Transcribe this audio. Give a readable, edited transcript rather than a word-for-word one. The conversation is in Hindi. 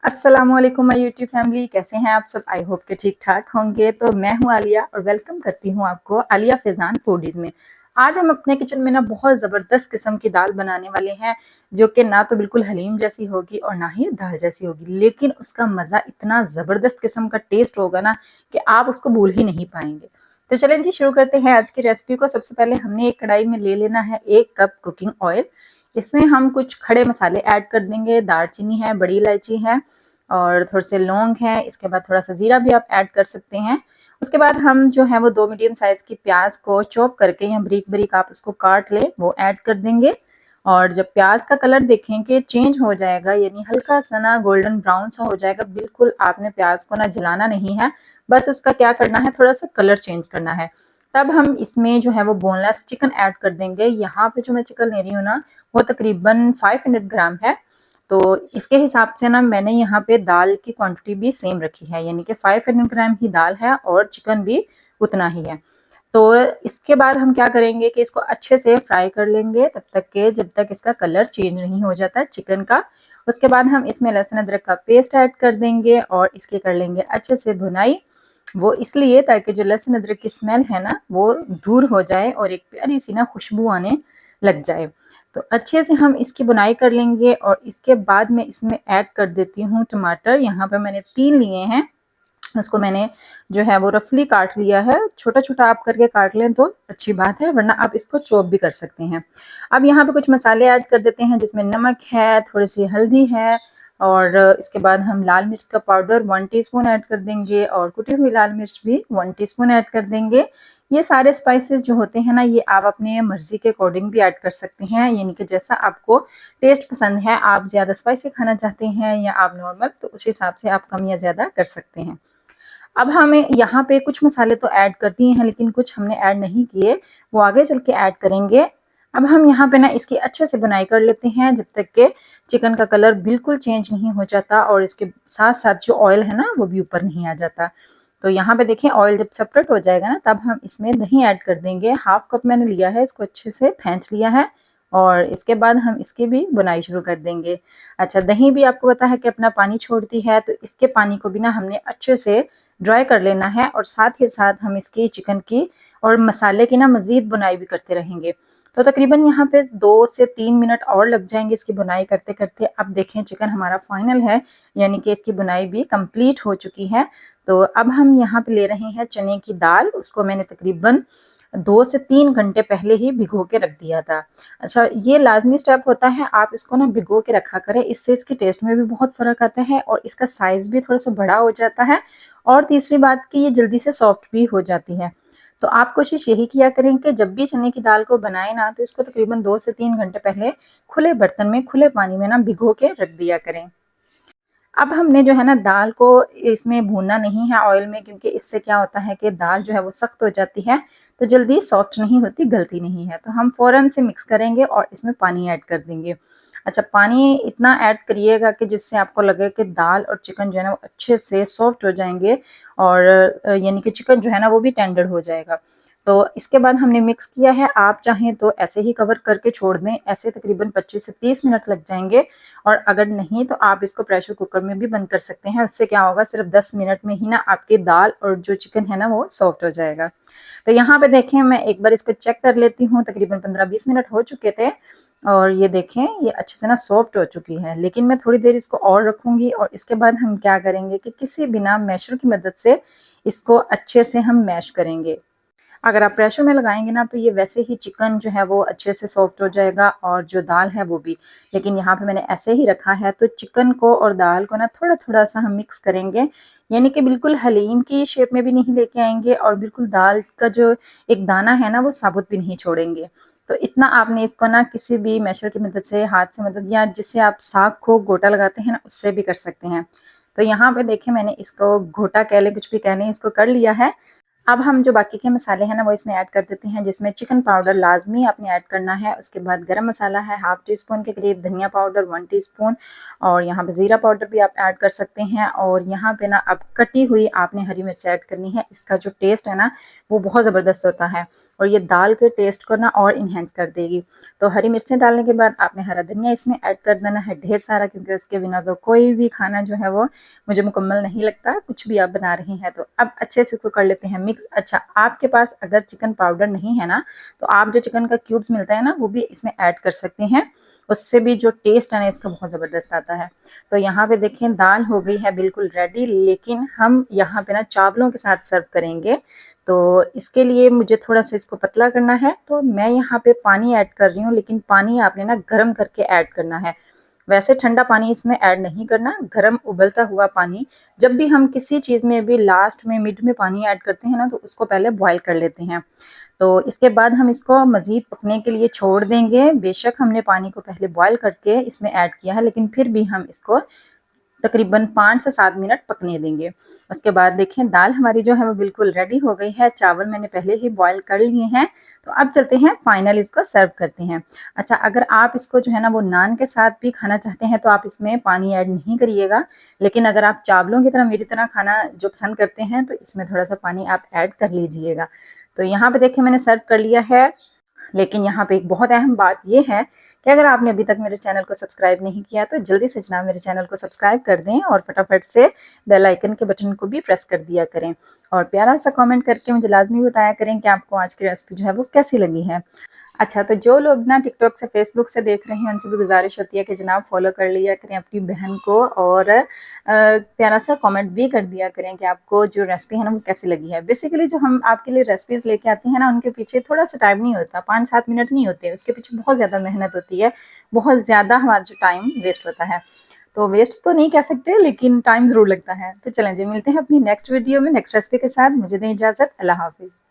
अस्सलामुअलैकुम माय यूट्यूब फैमिली, कैसे हैं आप सब। आई होप के ठीक ठाक होंगे। तो मैं हूं आलिया और वेलकम करती हूं आपको आलिया फैजान फूडीज में। आज हम अपने किचन में ना बहुत ज़बरदस्त किस्म की दाल बनाने वाले हैं, जो कि ना तो बिल्कुल हलीम जैसी होगी और ना ही दाल जैसी होगी, लेकिन उसका मज़ा इतना ज़बरदस्त किस्म का टेस्ट होगा ना कि आप उसको भूल ही नहीं पाएंगे। तो चलें जी, शुरू करते हैं आज की रेसिपी को। सबसे पहले हमने एक कढ़ाई में ले लेना है 1 कप कुकिंग ऑयल। इसमें हम कुछ खड़े मसाले ऐड कर देंगे। दालचीनी है, बड़ी इलायची है और थोड़े से लौंग है। इसके बाद थोड़ा सा जीरा भी आप ऐड कर सकते हैं। उसके बाद हम जो है वो 2 मीडियम साइज की प्याज को चॉप करके या बारीक बारीक आप उसको काट लें, वो ऐड कर देंगे। और जब प्याज का कलर देखें कि चेंज हो जाएगा, यानी हल्का सा ना गोल्डन ब्राउन सा हो जाएगा, बिल्कुल आपने प्याज को ना जलाना नहीं है, बस उसका क्या करना है, थोड़ा सा कलर चेंज करना है। तब हम इसमें जो है वो बोनलेस चिकन ऐड कर देंगे। यहाँ पे जो मैं चिकन ले रही हूँ ना, वो तकरीबन 500 ग्राम है। तो इसके हिसाब से ना मैंने यहाँ पे दाल की क्वांटिटी भी सेम रखी है, यानी कि 500 ग्राम ही दाल है और चिकन भी उतना ही है। तो इसके बाद हम क्या करेंगे कि इसको अच्छे से फ्राई कर लेंगे, तब तक के जब तक इसका कलर चेंज नहीं हो जाता चिकन का। उसके बाद हम इसमें लहसुन अदरक का पेस्ट ऐड कर देंगे और इसके कर लेंगे अच्छे से भुनाई। वो इसलिए ताकि जो लहसुन अदरक की स्मेल है ना वो दूर हो जाए और एक प्यारी सी ना खुशबू आने लग जाए। तो अच्छे से हम इसकी बुनाई कर लेंगे और इसके बाद मैं इसमें ऐड कर देती हूँ टमाटर। यहाँ पर मैंने 3 लिए हैं। उसको मैंने जो है वो रफली काट लिया है। छोटा छोटा आप करके काट लें तो अच्छी बात है, वरना आप इसको चॉप भी कर सकते हैं। अब यहाँ पे कुछ मसाले ऐड कर देते हैं, जिसमें नमक है, थोड़ी सी हल्दी है और इसके बाद हम लाल मिर्च का पाउडर 1 टीस्पून ऐड कर देंगे और कुटी हुई लाल मिर्च भी 1 टीस्पून ऐड कर देंगे। ये सारे स्पाइसेस जो होते हैं ना, ये आप अपने मर्जी के अकॉर्डिंग भी ऐड कर सकते हैं, यानी कि जैसा आपको टेस्ट पसंद है, आप ज़्यादा स्पाइसी खाना चाहते हैं या आप नॉर्मल, तो उस हिसाब से आप कम या ज़्यादा कर सकते हैं। अब हमें यहाँ पे कुछ मसाले तो ऐड कर दिए हैं, लेकिन कुछ हमने ऐड नहीं किए, वो आगे चल के ऐड करेंगे। अब हम यहाँ पे ना इसकी अच्छे से बुनाई कर लेते हैं, जब तक के चिकन का कलर बिल्कुल चेंज नहीं हो जाता और इसके साथ साथ जो ऑयल है ना वो भी ऊपर नहीं आ जाता। तो यहाँ पे देखें, ऑयल जब सेपरेट हो जाएगा ना, तब हम इसमें दही ऐड कर देंगे। 1/2 कप मैंने लिया है, इसको अच्छे से फेंच लिया है और इसके बाद हम इसकी भी बुनाई शुरू कर देंगे। अच्छा, दही भी आपको पता है कि अपना पानी छोड़ती है, तो इसके पानी को भी ना हमने अच्छे से ड्राई कर लेना है और साथ ही साथ हम इसकी चिकन की और मसाले की ना मज़ीद बुनाई भी करते रहेंगे। तो तकरीबन यहाँ पे 2 से 3 मिनट और लग जाएंगे इसकी बुनाई करते करते। अब देखें, चिकन हमारा फाइनल है, यानी कि इसकी बुनाई भी कंप्लीट हो चुकी है। तो अब हम यहाँ पे ले रहे हैं चने की दाल। उसको मैंने तकरीबन 2 से 3 घंटे पहले ही भिगो के रख दिया था। अच्छा, ये लाजमी स्टेप होता है, आप इसको ना भिगो के रखा करें, इससे इसके टेस्ट में भी बहुत फ़र्क आता है और इसका साइज़ भी थोड़ा सा बड़ा हो जाता है। और तीसरी बात कि ये जल्दी से सॉफ्ट भी हो जाती है। तो आप कोशिश यही किया करें कि जब भी चने की दाल को बनाएं ना, तो इसको तकरीबन 2 से 3 घंटे पहले खुले बर्तन में खुले पानी में ना भिगो के रख दिया करें। अब हमने जो है ना दाल को इसमें भूनना नहीं है ऑयल में, क्योंकि इससे क्या होता है कि दाल जो है वो सख्त हो जाती है, तो जल्दी सॉफ्ट नहीं होती, गलती नहीं है। तो हम फ़ौरन से मिक्स करेंगे और इसमें पानी ऐड कर देंगे। अच्छा, पानी इतना ऐड करिएगा कि जिससे आपको लगे कि दाल और चिकन जो है ना वो अच्छे से सॉफ्ट हो जाएंगे और यानी कि चिकन जो है ना वो भी टेंडर हो जाएगा। तो इसके बाद हमने मिक्स किया है। आप चाहें तो ऐसे ही कवर करके छोड़ दें, ऐसे तकरीबन 25 से 30 मिनट लग जाएंगे। और अगर नहीं तो आप इसको प्रेशर कुकर में भी बंद कर सकते हैं। उससे क्या होगा, सिर्फ 10 मिनट में ही ना आपकी दाल और जो चिकन है ना वो सॉफ्ट हो जाएगा। तो यहाँ पे देखें, मैं एक बार इसको चेक कर लेती हूँ। तकरीबन 15-20 मिनट हो चुके थे और ये देखें, ये अच्छे से ना सॉफ्ट हो चुकी है। लेकिन मैं थोड़ी देर इसको और रखूंगी और इसके बाद हम क्या करेंगे कि किसी बिना मैशर की मदद से इसको अच्छे से हम मैश करेंगे। अगर आप प्रेशर में लगाएंगे ना, तो ये वैसे ही चिकन जो है वो अच्छे से सॉफ्ट हो जाएगा और जो दाल है वो भी। लेकिन यहाँ पे मैंने ऐसे ही रखा है, तो चिकन को और दाल को ना थोड़ा थोड़ा सा हम मिक्स करेंगे, यानी कि बिल्कुल हलीम की शेप में भी नहीं लेके आएंगे और बिल्कुल दाल का जो एक दाना है ना वो साबुत भी नहीं छोड़ेंगे। तो इतना आपने इसको ना किसी भी मैशर की मदद से, हाथ से मदद, या जिससे आप साग को गोटा लगाते हैं ना, उससे भी कर सकते हैं। तो यहाँ पे देखें, मैंने इसको घोटा कह लें, कुछ भी कह लें, इसको कर लिया है। अब हम जो बाकी के मसाले हैं ना वो इसमें ऐड कर देते हैं, जिसमें चिकन पाउडर लाजमी आपने ऐड करना है। उसके बाद गरम मसाला है हाफ टी स्पून के करीब, धनिया पाउडर 1 टीस्पून और यहाँ पे ज़ीरा पाउडर भी आप ऐड कर सकते हैं। और यहाँ पे ना अब कटी हुई आपने हरी मिर्च ऐड करनी है। इसका जो टेस्ट है ना वो बहुत ज़बरदस्त होता है और ये दाल के टेस्ट को ना और इन्हेंस कर देगी। तो हरी मिर्चें डालने के बाद आपने हरा धनिया इसमें ऐड कर देना है ढेर सारा, क्योंकि उसके बिना तो कोई भी खाना जो है वो मुझे मुकम्मल नहीं लगता, कुछ भी आप बना रही हैं। तो अब अच्छे से इसको कर लेते हैं मिक्स। अच्छा, आपके पास अगर चिकन पाउडर नहीं है ना तो आप जो चिकन का क्यूब्स मिलता है ना वो भी इसमें ऐड कर सकते हैं, उससे भी जो टेस्ट है ना इसका बहुत ज़बरदस्त आता है। तो यहाँ पे देखें दाल हो गई है बिल्कुल रेडी, लेकिन हम यहाँ पे ना चावलों के साथ सर्व करेंगे। तो इसके लिए मुझे थोड़ा सा इसको पतला करना है, तो मैं यहाँ पे पानी ऐड कर रही हूँ, लेकिन पानी आपने ना गर्म करके ऐड करना है। वैसे ठंडा पानी इसमें ऐड नहीं करना, गर्म उबलता हुआ पानी। जब भी हम किसी चीज़ में भी लास्ट में मिड में पानी ऐड करते हैं ना तो उसको पहले बॉयल कर लेते हैं। तो इसके बाद हम इसको मज़ीद पकने के लिए छोड़ देंगे। बेशक हमने पानी को पहले बॉयल करके इसमें ऐड किया है, लेकिन फिर भी हम इसको तकरीबन 5 से 7 मिनट पकने देंगे। उसके बाद देखें दाल हमारी जो है वो बिल्कुल रेडी हो गई है। चावल मैंने पहले ही बॉयल कर लिए हैं। तो अब चलते हैं फाइनल इसको सर्व करते हैं। अच्छा, अगर आप इसको जो है ना वो नान के साथ भी खाना चाहते हैं तो आप इसमें पानी ऐड नहीं करिएगा, लेकिन अगर आप चावलों की तरह मेरी तरह खाना जो पसंद करते हैं तो इसमें थोड़ा सा पानी आप ऐड कर लीजिएगा। तो यहाँ पे देखिए मैंने सर्व कर लिया है। लेकिन यहाँ पे एक बहुत अहम बात ये है कि अगर आपने अभी तक मेरे चैनल को सब्सक्राइब नहीं किया तो जल्दी से जनाब मेरे चैनल को सब्सक्राइब कर दें और फटाफट से बेल आइकन के बटन को भी प्रेस कर दिया करें और प्यारा सा कमेंट करके मुझे लाजमी बताया करें कि आपको आज की रेसिपी जो है वो कैसी लगी है। अच्छा, तो जो लोग ना टिकटॉक से फेसबुक से देख रहे हैं उनसे भी गुजारिश होती है कि जनाब फॉलो कर लिया करें अपनी बहन को और प्यारा सा कमेंट भी कर दिया करें कि आपको जो रेसिपी है ना वो कैसी लगी है। बेसिकली जो हम आपके लिए रेसिपीज़ लेके आते हैं ना उनके पीछे थोड़ा सा टाइम नहीं होता, 5-7 मिनट नहीं होते, उसके पीछे बहुत ज़्यादा मेहनत होती है, बहुत ज़्यादा हमारा जो टाइम वेस्ट होता है। तो वेस्ट तो नहीं कह सकते, लेकिन टाइम ज़रूर लगता है। तो चलें जी, मिलते हैं अपनी नेक्स्ट वीडियो में नेक्स्ट रेसिपी के साथ। मुझे दें इजाज़त। अल्लाह हाफिज़।